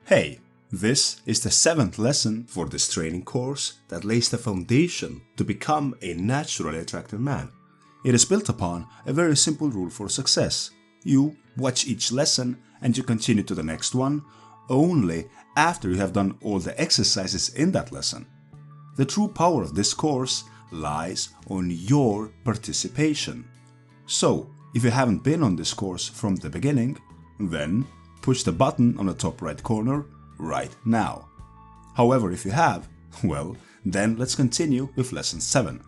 Hey, this is the 7th lesson for this training course that lays the foundation to become a naturally attractive man. It is built upon a very simple rule for success. You watch each lesson and you continue to the next one only after you have done all the exercises in that lesson. The true power of this course lies on your participation. So, if you haven't been on this course from the beginning, then push the button on the top right corner right now. However, if you have, well, then let's continue with lesson 7.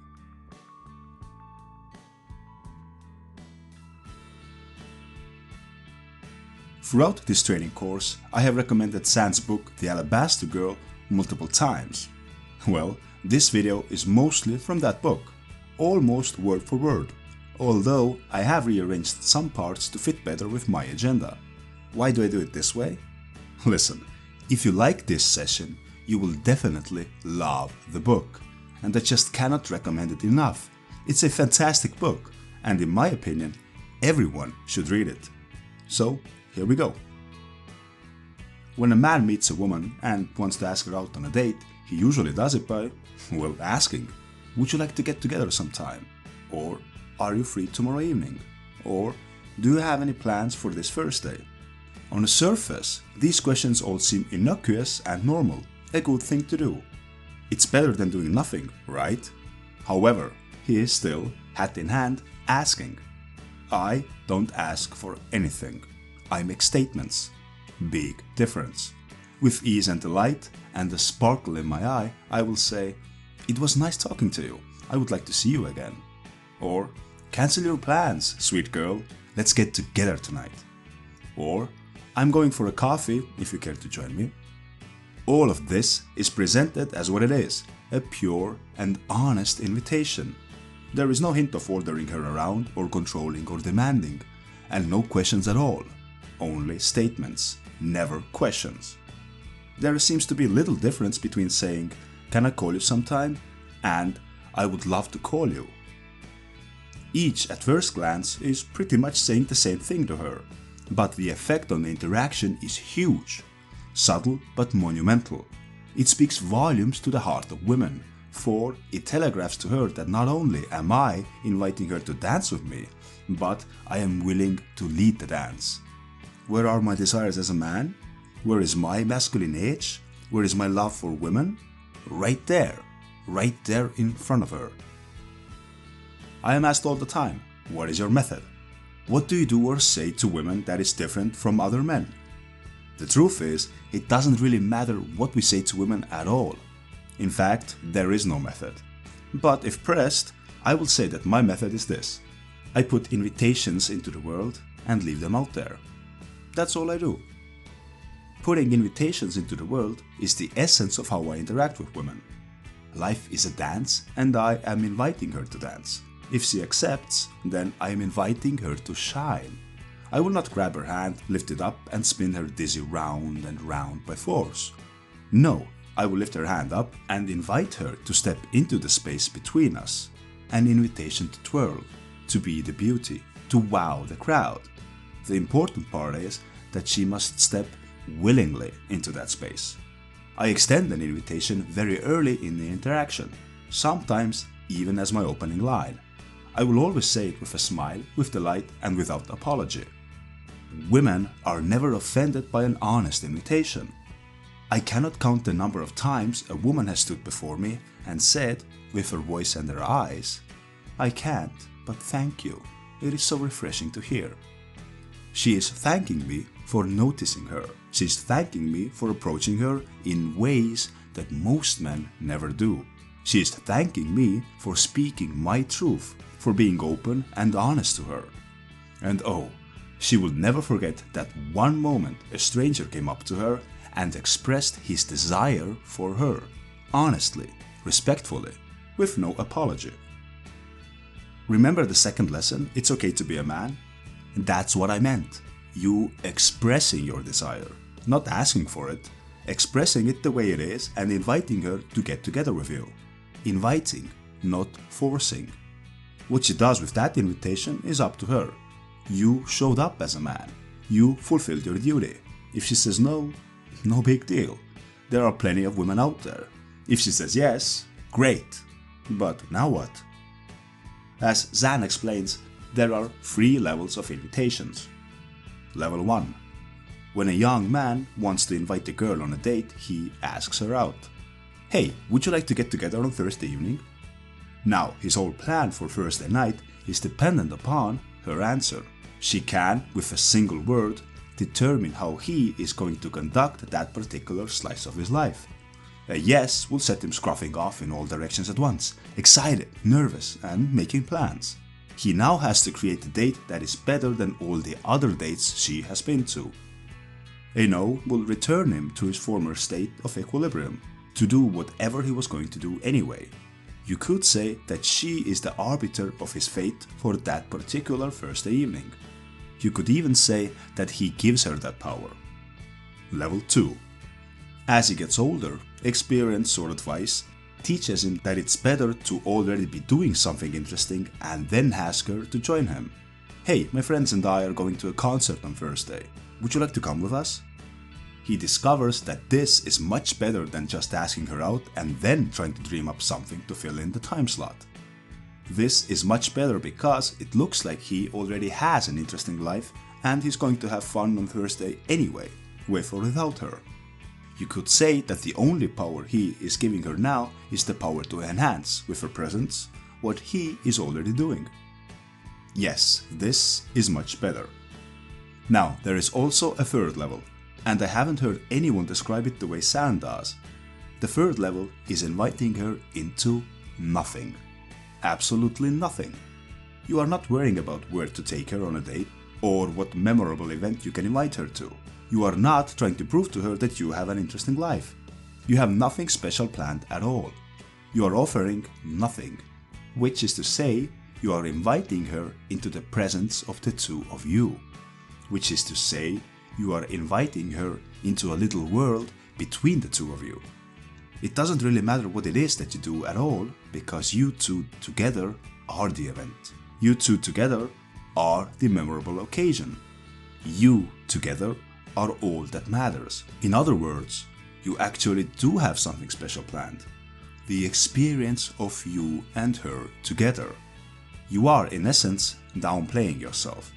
Throughout this training course, I have recommended Sand's book The Alabaster Girl multiple times. Well, this video is mostly from that book, almost word for word, although I have rearranged some parts to fit better with my agenda. Why do I do it this way? Listen, if you like this session, you will definitely love the book, and I just cannot recommend it enough. It's a fantastic book, and in my opinion, everyone should read it. So, here we go. When a man meets a woman and wants to ask her out on a date, he usually does it by, well, asking, would you like to get together sometime? Or, are you free tomorrow evening? Or, do you have any plans for this Thursday? On the surface, these questions all seem innocuous and normal, a good thing to do. It's better than doing nothing, right? However, he is still, hat in hand, asking. I don't ask for anything. I make statements. Big difference. With ease and delight and a sparkle in my eye, I will say, it was nice talking to you. I would like to see you again. Or, cancel your plans, sweet girl. Let's get together tonight. Or, I'm going for a coffee if you care to join me. All of this is presented as what it is, a pure and honest invitation. There is no hint of ordering her around or controlling or demanding, and no questions at all. Only statements, never questions. There seems to be little difference between saying, can I call you sometime? And I would love to call you. Each at first glance is pretty much saying the same thing to her. But the effect on the interaction is huge, subtle but monumental. It speaks volumes to the heart of women, for it telegraphs to her that not only am I inviting her to dance with me, but I am willing to lead the dance. Where are my desires as a man? Where is my masculine edge? Where is my love for women? Right there in front of her. I am asked all the time, what is your method? What do you do or say to women that is different from other men? The truth is, it doesn't really matter what we say to women at all. In fact, there is no method. But if pressed, I will say that my method is this. I put invitations into the world and leave them out there. That's all I do. Putting invitations into the world is the essence of how I interact with women. Life is a dance, and I am inviting her to dance. If she accepts, then I am inviting her to shine. I will not grab her hand, lift it up and spin her dizzy round and round by force. No, I will lift her hand up and invite her to step into the space between us. An invitation to twirl, to be the beauty, to wow the crowd. The important part is that she must step willingly into that space. I extend an invitation very early in the interaction, sometimes even as my opening line. I will always say it with a smile, with delight and without apology. Women are never offended by an honest invitation. I cannot count the number of times a woman has stood before me and said, with her voice and her eyes, I can't, but thank you. It is so refreshing to hear. She is thanking me for noticing her. She is thanking me for approaching her in ways that most men never do. She is thanking me for speaking my truth, for being open and honest to her. And oh, she will never forget that one moment a stranger came up to her and expressed his desire for her, honestly, respectfully, with no apology. Remember the second lesson, it's okay to be a man? That's what I meant. You expressing your desire, not asking for it, expressing it the way it is and inviting her to get together with you. Inviting, not forcing. What she does with that invitation is up to her. You showed up as a man. You fulfilled your duty. If she says no, No big deal. There are plenty of women out there. If she says yes, great. But now what? As Zan explains, there are 3 levels of invitations. Level 1. When a young man wants to invite a girl on a date, he asks her out. Hey, would you like to get together on Thursday evening? Now, his whole plan for Thursday night is dependent upon her answer. She can, with a single word, determine how he is going to conduct that particular slice of his life. A yes will set him scruffing off in all directions at once, excited, nervous, and making plans. He now has to create a date that is better than all the other dates she has been to. A no will return him to his former state of equilibrium, to do whatever he was going to do anyway. You could say that she is the arbiter of his fate for that particular Thursday evening. You could even say that he gives her that power. Level 2. As he gets older, experience or advice teaches him that it's better to already be doing something interesting and then ask her to join him. Hey, my friends and I are going to a concert on Thursday. Would you like to come with us? He discovers that this is much better than just asking her out and then trying to dream up something to fill in the time slot. This is much better because it looks like he already has an interesting life and he's going to have fun on Thursday anyway, with or without her. You could say that the only power he is giving her now is the power to enhance, with her presence, what he is already doing. Yes, this is much better. Now, there is also a third level, and I haven't heard anyone describe it the way San does. The third level is inviting her into nothing. Absolutely nothing. You are not worrying about where to take her on a date or what memorable event you can invite her to. You are not trying to prove to her that you have an interesting life. You have nothing special planned at all. You are offering nothing, which is to say, you are inviting her into the presence of the two of you, which is to say, you are inviting her into a little world between the two of you. It doesn't really matter what it is that you do at all, because you two together are the event. You two together are the memorable occasion. You together are all that matters. In other words, you actually do have something special planned. The experience of you and her together. You are, in essence, downplaying yourself.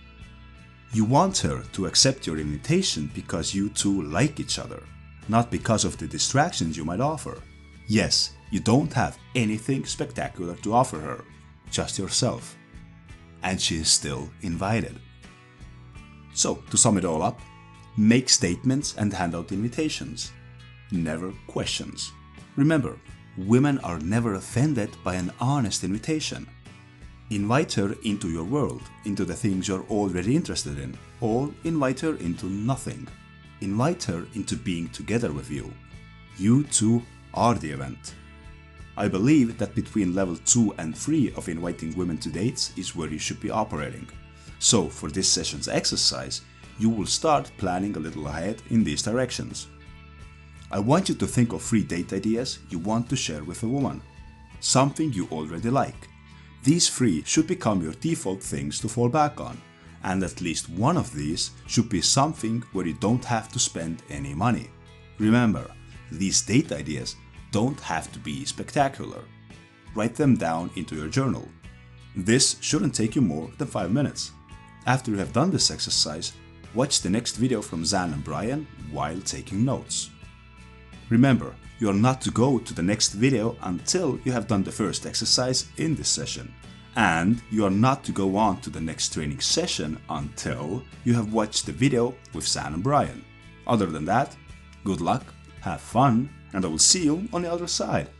You want her to accept your invitation because you two like each other, not because of the distractions you might offer. Yes, you don't have anything spectacular to offer her, just yourself. And she is still invited. So, to sum it all up, make statements and hand out invitations. Never questions. Remember, women are never offended by an honest invitation. Invite her into your world, into the things you're already interested in, or invite her into nothing. Invite her into being together with you. You two are the event. I believe that between level 2 and 3 of inviting women to dates is where you should be operating. So for this session's exercise, you will start planning a little ahead in these directions. I want you to think of 3 date ideas you want to share with a woman. Something you already like. These 3 should become your default things to fall back on, and at least one of these should be something where you don't have to spend any money. Remember, these date ideas don't have to be spectacular. Write them down into your journal. This shouldn't take you more than 5 minutes. After you have done this exercise, watch the next video from Zan and Brian while taking notes. Remember, you are not to go to the next video until you have done the first exercise in this session. And you are not to go on to the next training session until you have watched the video with Zan and Brian. Other than that, good luck, have fun, and I will see you on the other side.